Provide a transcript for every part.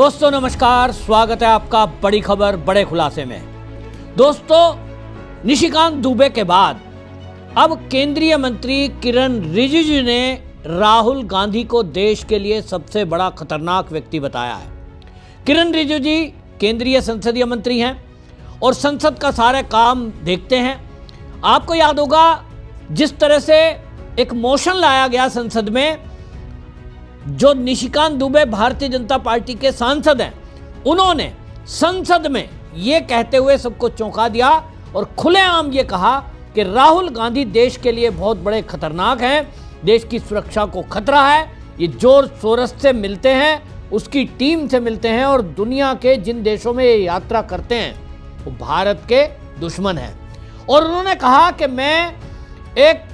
दोस्तों नमस्कार, स्वागत है आपका बड़ी खबर बड़े खुलासे में। दोस्तों, निशिकांत दुबे के बाद अब केंद्रीय मंत्री किरण रिजिजू ने राहुल गांधी को देश के लिए सबसे बड़ा खतरनाक व्यक्ति बताया है। किरण रिजिजू जी केंद्रीय संसदीय मंत्री हैं और संसद का सारे काम देखते हैं। आपको याद होगा जिस तरह से एक मोशन लाया गया संसद में, जो निशिकांत दुबे भारतीय जनता पार्टी के सांसद हैं, उन्होंने संसद में ये कहते हुए सबको चौंका दिया और खुलेआम ये कहा कि राहुल गांधी देश के लिए बहुत बड़े खतरनाक हैं, देश की सुरक्षा को खतरा है। ये जोर सोरस से मिलते हैं, उसकी टीम से मिलते हैं और दुनिया के जिन देशों में ये यात्रा करते हैं वो भारत के दुश्मन हैं। और उन्होंने कहा कि मैं एक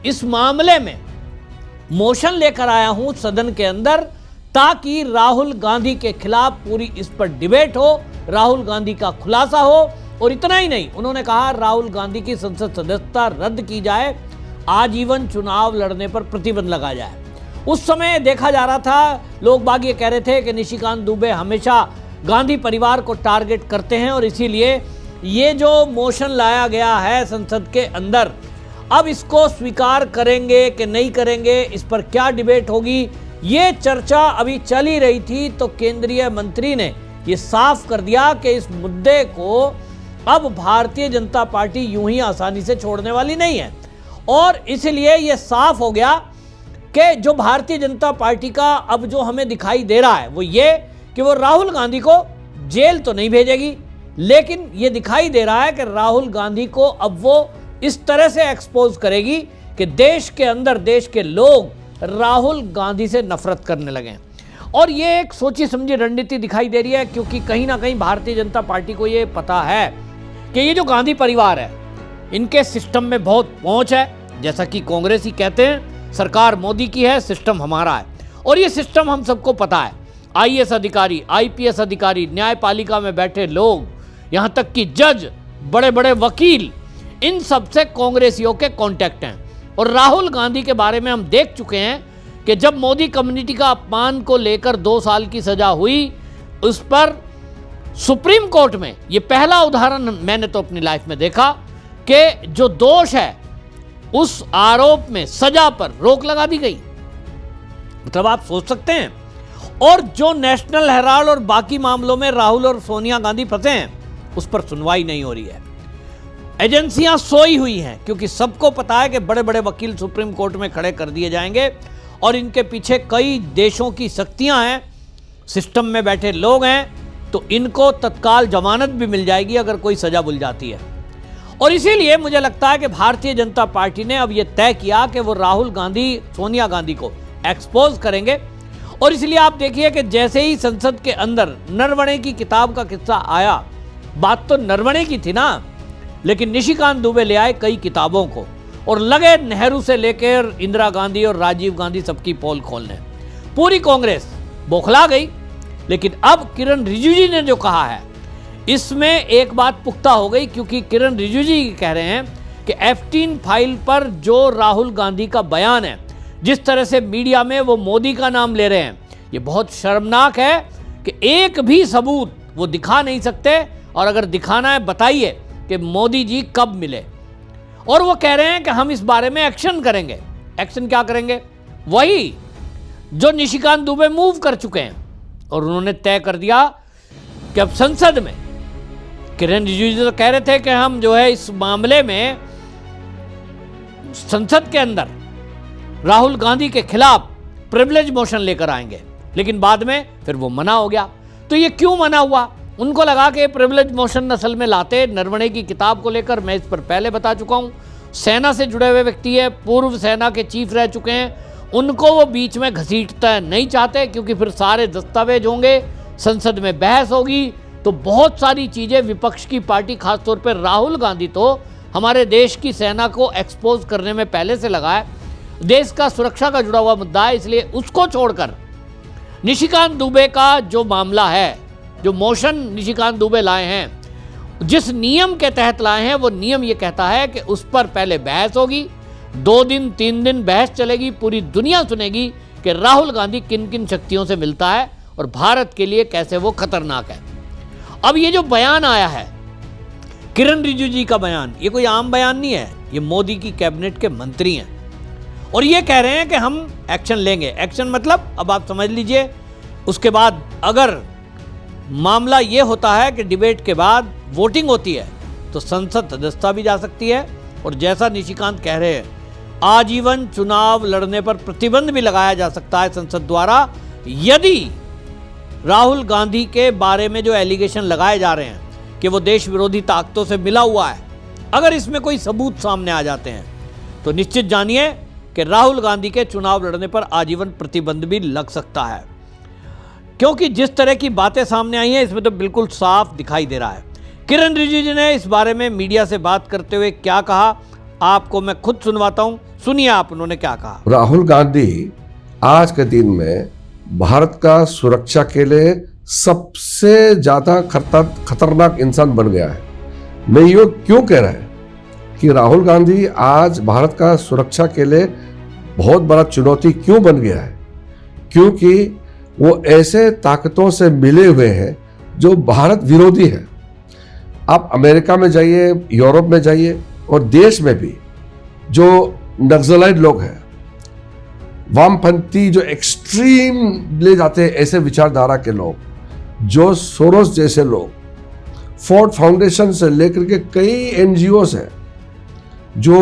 इस मामले में मोशन लेकर आया हूं सदन के अंदर ताकि राहुल गांधी के खिलाफ पूरी इस पर डिबेट हो, राहुल गांधी का खुलासा हो। और इतना ही नहीं, उन्होंने कहा राहुल गांधी की संसद सदस्यता रद्द की जाए, आजीवन चुनाव लड़ने पर प्रतिबंध लगाया जाए। उस समय देखा जा रहा था, लोग बाग ये कह रहे थे कि निशिकांत दुबे हमेशा गांधी परिवार को टारगेट करते हैं और इसीलिए ये जो मोशन लाया गया है संसद के अंदर, अब इसको स्वीकार करेंगे कि नहीं करेंगे, इस पर क्या डिबेट होगी, ये चर्चा अभी चल ही रही थी। तो केंद्रीय मंत्री ने ये साफ कर दिया कि इस मुद्दे को अब भारतीय जनता पार्टी यूं ही आसानी से छोड़ने वाली नहीं है। और इसलिए ये साफ हो गया कि जो भारतीय जनता पार्टी का अब जो हमें दिखाई दे रहा है वो ये कि वो राहुल गांधी को जेल तो नहीं भेजेगी, लेकिन ये दिखाई दे रहा है कि राहुल गांधी को अब वो इस तरह से एक्सपोज करेगी कि देश के अंदर देश के लोग राहुल गांधी से नफरत करने लगे। और ये एक सोची समझी रणनीति दिखाई दे रही है, क्योंकि कहीं ना कहीं भारतीय जनता पार्टी को ये पता है कि ये जो गांधी परिवार है, इनके सिस्टम में बहुत पहुंच है। जैसा कि कांग्रेस ही कहते हैं, सरकार मोदी की है, सिस्टम हमारा है। और ये सिस्टम हम सबको पता है। आईएएस अधिकारी, आईपीएस अधिकारी, न्यायपालिका में बैठे लोग, यहाँ तक कि जज, बड़े बड़े वकील, इन सबसे कांग्रेसियों के कांटेक्ट हैं। और राहुल गांधी के बारे में हम देख चुके हैं कि जब मोदी कम्युनिटी का अपमान को लेकर 2 साल की सजा हुई, उस पर सुप्रीम कोर्ट में ये पहला उदाहरण मैंने तो अपनी लाइफ में देखा कि जो दोष है उस आरोप में सजा पर रोक लगा दी गई। मतलब आप सोच सकते हैं। और जो नेशनल हेराल्ड और बाकी मामलों में राहुल और सोनिया गांधी फंसे हैं, उस पर सुनवाई नहीं हो रही है। एजेंसियां सोई हुई हैं, क्योंकि सबको पता है कि बड़े बड़े वकील सुप्रीम कोर्ट में खड़े कर दिए जाएंगे और इनके पीछे कई देशों की शक्तियां हैं, सिस्टम में बैठे लोग हैं, तो इनको तत्काल जमानत भी मिल जाएगी अगर कोई सजा भूल जाती है। और इसीलिए मुझे लगता है कि भारतीय जनता पार्टी ने अब यह तय किया कि वो राहुल गांधी, सोनिया गांधी को एक्सपोज करेंगे। और इसलिए आप देखिए कि जैसे ही संसद के अंदर नरवणे की किताब का किस्सा आया, बात तो नरवणे की थी ना, लेकिन निशिकांत दुबे ले आए कई किताबों को और लगे नेहरू से लेकर इंदिरा गांधी और राजीव गांधी सबकी पोल खोलने। पूरी कांग्रेस बौखला गई। लेकिन अब किरण रिजिजू ने जो कहा है, इसमें एक बात पुख्ता हो गई, क्योंकि किरण रिजिजू जी कह रहे हैं कि F-18 फाइल पर जो राहुल गांधी का बयान है, जिस तरह से मीडिया में वो मोदी का नाम ले रहे हैं, ये बहुत शर्मनाक है कि एक भी सबूत वो दिखा नहीं सकते। और अगर दिखाना है बताइए कि मोदी जी कब मिले। और वो कह रहे हैं कि हम इस बारे में एक्शन करेंगे। एक्शन क्या करेंगे? वही जो निशिकांत दुबे मूव कर चुके हैं। और उन्होंने तय कर दिया कि अब संसद में, किरण रिजिजू तो कह रहे थे कि हम जो है इस मामले में संसद के अंदर राहुल गांधी के खिलाफ प्रिविलेज मोशन लेकर आएंगे, लेकिन बाद में फिर वो मना हो गया। तो ये क्यों मना हुआ? उनको लगा कि प्रिविलेज मोशन असल में लाते नरवणे की किताब को लेकर। मैं इस पर पहले बता चुका हूं, सेना से जुड़े हुए व्यक्ति है, पूर्व सेना के चीफ रह चुके हैं, उनको वो बीच में घसीटता नहीं चाहते, क्योंकि फिर सारे दस्तावेज होंगे, संसद में बहस होगी, तो बहुत सारी चीज़ें विपक्ष की पार्टी, खासतौर पर राहुल गांधी तो हमारे देश की सेना को एक्सपोज करने में पहले से लगा है, देश का सुरक्षा का जुड़ा हुआ मुद्दा है। इसलिए उसको छोड़कर निशिकांत दुबे का जो मामला है, जो मोशन निशिकांत दुबे लाए हैं, जिस नियम के तहत लाए हैं, वो नियम ये कहता है कि उस पर पहले बहस होगी, 2 दिन 3 दिन बहस चलेगी, पूरी दुनिया सुनेगी कि राहुल गांधी किन किन शक्तियों से मिलता है और भारत के लिए कैसे वो खतरनाक है। अब ये जो बयान आया है किरण रिजिजू जी का बयान, ये कोई आम बयान नहीं है, ये मोदी की कैबिनेट के मंत्री हैं और ये कह रहे हैं कि हम एक्शन लेंगे। एक्शन मतलब अब आप समझ लीजिए, उसके बाद अगर मामला ये होता है कि डिबेट के बाद वोटिंग होती है तो संसद सदस्यता भी जा सकती है और जैसा निशिकांत कह रहे हैं आजीवन चुनाव लड़ने पर प्रतिबंध भी लगाया जा सकता है संसद द्वारा, यदि राहुल गांधी के बारे में जो एलिगेशन लगाए जा रहे हैं कि वो देश विरोधी ताकतों से मिला हुआ है, अगर इसमें कोई सबूत सामने आ जाते हैं तो निश्चित जानिए कि राहुल गांधी के चुनाव लड़ने पर आजीवन प्रतिबंध भी लग सकता है। क्योंकि जिस तरह की बातें सामने आई हैं इसमें तो बिल्कुल साफ दिखाई दे रहा है। किरण रिजिजू ने इस बारे में मीडिया से बात करते हुए क्या कहा, आपको मैं खुद सुनवाता हूं, सुनिए आप उन्होंने क्या कहा। राहुल गांधी आज के दिन में भारत का सुरक्षा के लिए सबसे ज्यादा खतरनाक इंसान बन गया है। मैं ये क्यों कह रहा है कि राहुल गांधी आज भारत का सुरक्षा के लिए बहुत बड़ा चुनौती क्यों बन गया है, क्योंकि वो ऐसे ताकतों से मिले हुए हैं जो भारत विरोधी है। आप अमेरिका में जाइए, यूरोप में जाइए और देश में भी जो नक्सलाइट लोग हैं, वामपंथी जो एक्सट्रीम ले जाते हैं, ऐसे विचारधारा के लोग, जो सोरोस जैसे लोग, फोर्ड फाउंडेशन से लेकर के कई एनजीओस हैं जो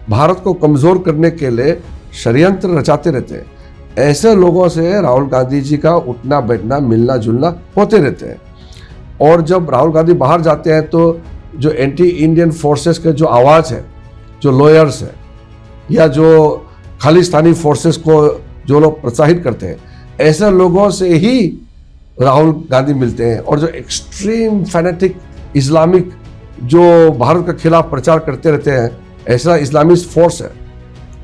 भारत को कमजोर करने के लिए षड्यंत्र रचाते रहते हैं। ऐसे लोगों से राहुल गांधी जी का उठना बैठना मिलना जुलना होते रहते हैं। और जब राहुल गांधी बाहर जाते हैं तो जो एंटी इंडियन फोर्सेस के जो आवाज़ है, जो लॉयर्स है या जो खालिस्तानी फोर्सेस को जो लोग प्रोत्साहित करते हैं, ऐसे लोगों से ही राहुल गांधी मिलते हैं। और जो एक्सट्रीम फैनेटिक इस्लामिक जो भारत के खिलाफ प्रचार करते रहते हैं, ऐसा इस्लामिस्ट फोर्स है,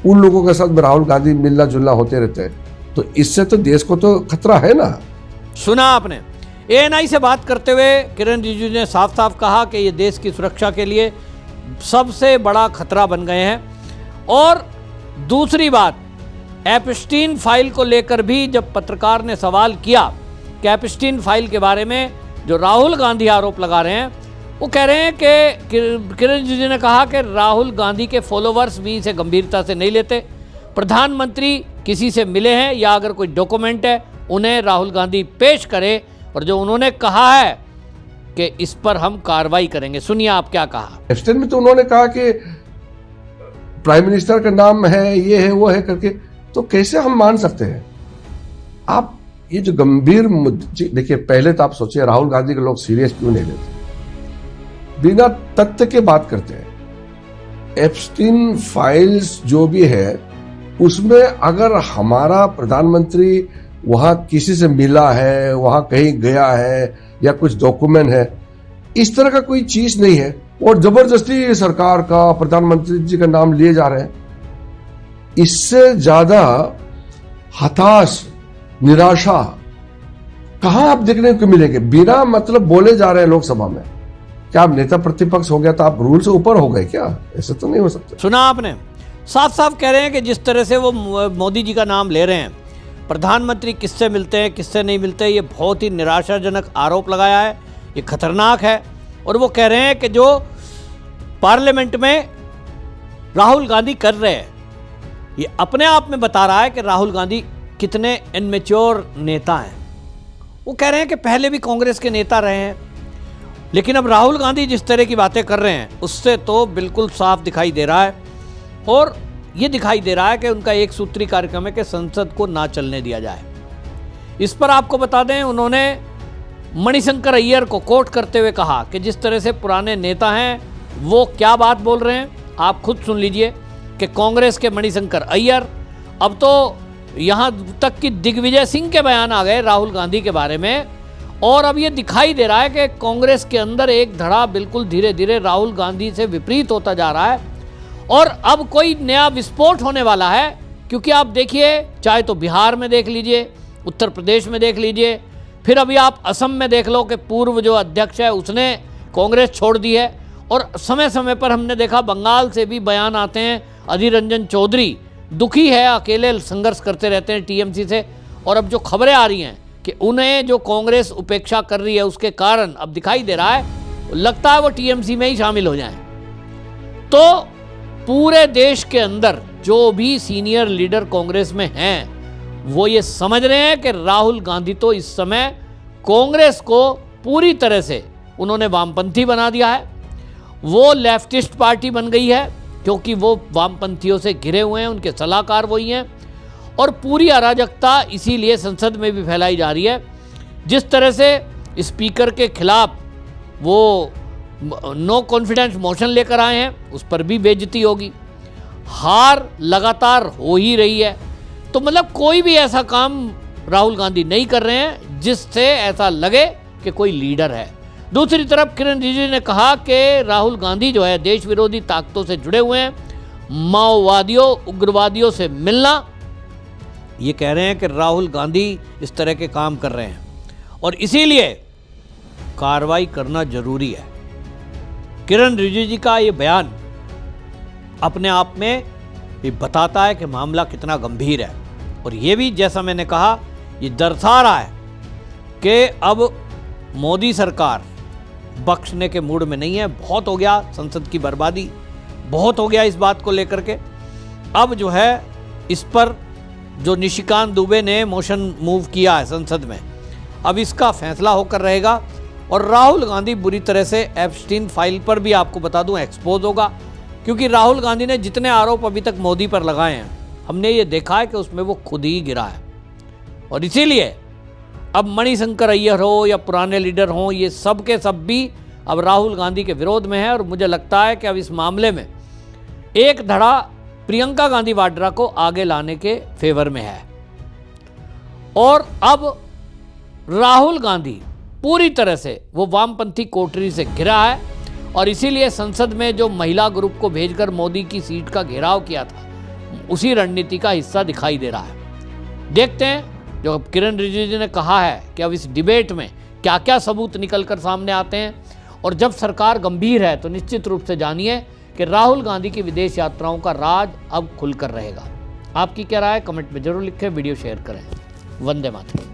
उन लोगों के साथ में राहुल गांधी मिलना जुलना होते रहते हैं। तो इससे तो देश को तो खतरा है ना। सुना आपने, एएनआई से बात करते हुए किरण रिजिजू ने साफ साफ कहा कि ये देश की सुरक्षा के लिए सबसे बड़ा खतरा बन गए हैं। और दूसरी बात, एप्स्टीन फाइल को लेकर भी जब पत्रकार ने सवाल किया कि एप्स्टीन फाइल के बारे में जो राहुल गांधी आरोप लगा रहे हैं, वो कह रहे हैं कि किरण रिजिजू ने कहा कि राहुल गांधी के फॉलोवर्स भी इसे गंभीरता से नहीं लेते। प्रधानमंत्री किसी से मिले हैं या अगर कोई डॉक्यूमेंट है उन्हें राहुल गांधी पेश करे, और जो उन्होंने कहा है कि इस पर हम कार्रवाई करेंगे। सुनिए आप क्या कहा। एप्स्टीन में तो उन्होंने कहा कि प्राइम मिनिस्टर का नाम है, ये है वो है करके, तो कैसे हम मान सकते हैं? आप ये जो गंभीर मुद्दे देखिए, पहले तो आप सोचिए राहुल गांधी के लोग सीरियस क्यों नहीं लेते, बिना तथ्य के बात करते हैं। एप्स्टीन फाइल्स जो भी है उसमें अगर हमारा प्रधानमंत्री वहां किसी से मिला है, वहां कहीं गया है या कुछ डॉक्यूमेंट है, इस तरह का कोई चीज नहीं है और जबरदस्ती सरकार का प्रधानमंत्री जी का नाम लिए जा रहे हैं। इससे ज्यादा हताश निराशा कहां आप देखने को मिलेंगे? बिना मतलब बोले जा रहे हैं लोकसभा में। क्या आप नेता प्रतिपक्ष हो गया तो आप रूल से ऊपर हो गए क्या? ऐसा तो नहीं हो सकता। सुना आपने, साफ साफ कह रहे हैं कि जिस तरह से वो मोदी जी का नाम ले रहे हैं, प्रधानमंत्री किससे मिलते हैं किससे नहीं मिलते, ये बहुत ही निराशाजनक आरोप लगाया है, ये खतरनाक है। और वो कह रहे हैं कि जो पार्लियामेंट में राहुल गांधी कर रहे हैं, ये अपने आप में बता रहा है कि राहुल गांधी कितने इनमेच्योर नेता हैं। वो कह रहे हैं कि पहले भी कांग्रेस के नेता रहे हैं, लेकिन अब राहुल गांधी जिस तरह की बातें कर रहे हैं उससे तो बिल्कुल साफ दिखाई दे रहा है। और ये दिखाई दे रहा है कि उनका एक सूत्री कार्यक्रम है कि संसद को ना चलने दिया जाए। इस पर आपको बता दें, उन्होंने मणिशंकर अय्यर को कोट करते हुए कहा कि जिस तरह से पुराने नेता हैं वो क्या बात बोल रहे हैं, आप खुद सुन लीजिए कि कांग्रेस के मणिशंकर अय्यर, अब तो यहाँ तक कि दिग्विजय सिंह के बयान आ गए राहुल गांधी के बारे में। और अब ये दिखाई दे रहा है कि कांग्रेस के अंदर एक धड़ा बिल्कुल धीरे धीरे राहुल गांधी से विपरीत होता जा रहा है और अब कोई नया विस्फोट होने वाला है। क्योंकि आप देखिए, चाहे तो बिहार में देख लीजिए, उत्तर प्रदेश में देख लीजिए, फिर अभी आप असम में देख लो कि पूर्व जो अध्यक्ष है उसने कांग्रेस छोड़ दी है। और समय समय पर हमने देखा बंगाल से भी बयान आते हैं, अधीर रंजन चौधरी दुखी है, अकेले संघर्ष करते रहते हैं टीएमसी से। और अब जो खबरें आ रही हैं कि उन्हें जो कांग्रेस उपेक्षा कर रही है उसके कारण अब दिखाई दे रहा है, लगता है वो टीएमसी में ही शामिल हो जाएं। तो पूरे देश के अंदर जो भी सीनियर लीडर कांग्रेस में हैं वो ये समझ रहे हैं कि राहुल गांधी तो इस समय कांग्रेस को पूरी तरह से उन्होंने वामपंथी बना दिया है, वो लेफ्टिस्ट पार्टी बन गई है क्योंकि वो वामपंथियों से घिरे हुए हैं, उनके सलाहकार वही हैं। और पूरी अराजकता इसीलिए संसद में भी फैलाई जा रही है। जिस तरह से स्पीकर के खिलाफ वो नो कॉन्फिडेंस मोशन लेकर आए हैं, उस पर भी बेइज्जती होगी। हार लगातार हो ही रही है। तो मतलब कोई भी ऐसा काम राहुल गांधी नहीं कर रहे हैं जिससे ऐसा लगे कि कोई लीडर है। दूसरी तरफ किरण रिजिजू ने कहा कि राहुल गांधी जो है देश विरोधी ताकतों से जुड़े हुए हैं, माओवादियों उग्रवादियों से मिलना, ये कह रहे हैं कि राहुल गांधी इस तरह के काम कर रहे हैं और इसीलिए कार्रवाई करना जरूरी है। किरण रिजिजू का ये बयान अपने आप में ये बताता है कि मामला कितना गंभीर है और ये भी, जैसा मैंने कहा, ये दर्शा रहा है कि अब मोदी सरकार बख्शने के मूड में नहीं है। बहुत हो गया संसद की बर्बादी, बहुत हो गया इस बात को लेकर के। अब जो है इस पर जो निशिकांत दुबे ने मोशन मूव किया है संसद में, अब इसका फैसला होकर रहेगा और राहुल गांधी बुरी तरह से एप्स्टीन फाइल पर भी, आपको बता दूं, एक्सपोज होगा। क्योंकि राहुल गांधी ने जितने आरोप अभी तक मोदी पर लगाए हैं, हमने ये देखा है कि उसमें वो खुद ही गिरा है। और इसीलिए अब मणिशंकर अय्यर हो या पुराने लीडर हों, ये सब के सब भी अब राहुल गांधी के विरोध में है। और मुझे लगता है कि अब इस मामले में एक धड़ा प्रियंका गांधी वाड्रा को आगे लाने के फेवर में है। और अब राहुल गांधी पूरी तरह से वो वामपंथी कोठरी से घिरा है और इसीलिए संसद में जो महिला ग्रुप को भेजकर मोदी की सीट का घेराव किया था, उसी रणनीति का हिस्सा दिखाई दे रहा है। देखते हैं जो किरण रिजिजू ने कहा है कि अब इस डिबेट में क्या क्या सबूत निकल कर सामने आते हैं। और जब सरकार गंभीर है तो निश्चित रूप से जानिए कि राहुल गांधी की विदेश यात्राओं का राज अब खुलकर रहेगा। आपकी क्या राय है कमेंट में जरूर लिखें, वीडियो शेयर करें। वंदे मातरम।